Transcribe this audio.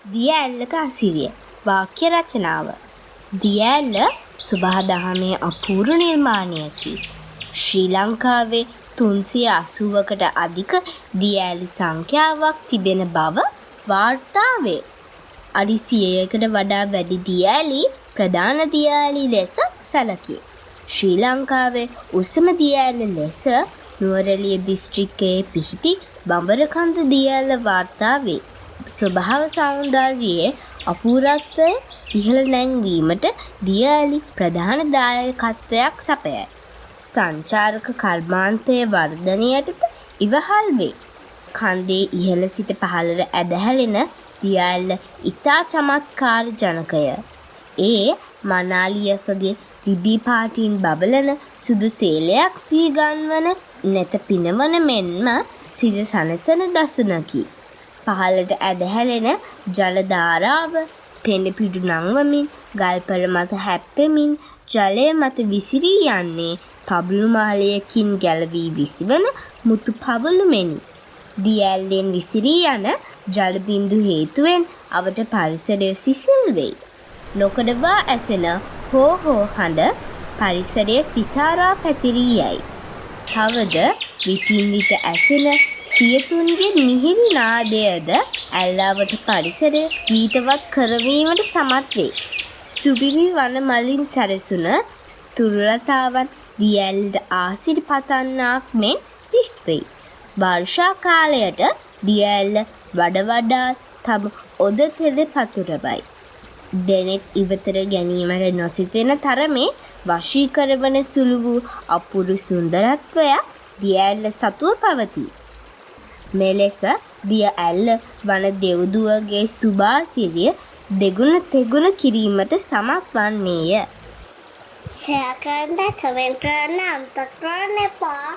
දිය ඇල්ලක අසිරිය වාක්‍ය රචනාව. දිය ඇල්ල සුභාදහමේ අපූර්ව නිර්මාණයකි. ශ්‍රී ලංකාවේ 380කට අධික දිය ඇලි සංඛ්‍යාවක් තිබෙන බව වාර්තා වේ. අඩි 100කට වඩා වැඩි දිය ඇලි ප්‍රධාන දිය ඇලි ලෙස සැලකේ. ශ්‍රී ලංකාවේ උසම දිය ඇල්ල ලෙස නුවරඑළිය දිස්ත්‍රික්කයේ පිහිටි බඹරකන්ද දිය ඇල්ල වාර්තා වේ. ස්වභාව සෞන්දර්යයේ අපූර්වත්වය ඉහළ නැංවීමට දිය ඇලි ප්‍රධාන දායකත්වයක් සපයයි. සංචාරක කර්මාන්තයේ වර්ධනයට ඉවහල් වේ. කන්දේ ඉහළ සිට පහළට ඇදහැලෙන දිය ඇල්ල ඉතා චමත්කාර ජනකය. ඒ මනාලියකගේ රිදී පාටින් බබලන සුදු සේලයක් සීගන්වන නැත පිනවන මෙන්ම සිර සනසන දසුනකි. පහළට ඇදහැලෙන ජල ධාරාව පෙළ පිඩු නංවමින් ගල්පර මත හැප්පෙමින් ජලය මත විසිරී යන්නේ පබළු මාලයකින් ගැලවී විසිවන මුතු පබළු මෙනි. දිය ඇල්ලෙන් විසිරී යන ජල බිඳු හේතුවෙන් අවට පරිසරය සිසිල් වෙයි. නොකඩවා ඇසෙන හෝ හෝ හඬ පරිසරය සිසාරා පැතිරී යයි. තවද විටින් විට ඇසෙන සියතුන්ගේ මිහිරි නාදයද ඇල්ලාවට පරිසරය ගීතවත් කරවීමට සමත් වේ. සුබිවි වන මලින් සැරසුන තුරුලතාවන් දිය ඇල්ලට ආසිරි පතන්නාක් මෙන් දිස් වෙයි. වර්ෂා කාලයට දිය ඇල්ල වඩා තම ඔද තෙද පතුරවයි. දෙනෙක් ඉවතර ගැනීමට නොසිතෙන තරමේ වශී කරවන සුළු වූ අපුරු සුන්දරත්වයක් දිය ඇල්ල සතුව පවතී. මෙලෙස දිය ඇල්ල වන දෙව්දුවගේ සුභාසිරිය දෙගුණ තෙගුණ කිරීමට සමත් වන්නේය. ෂෙයා කරන්න, කමෙන්ට් කරන්න අමතක කරන්න එපා.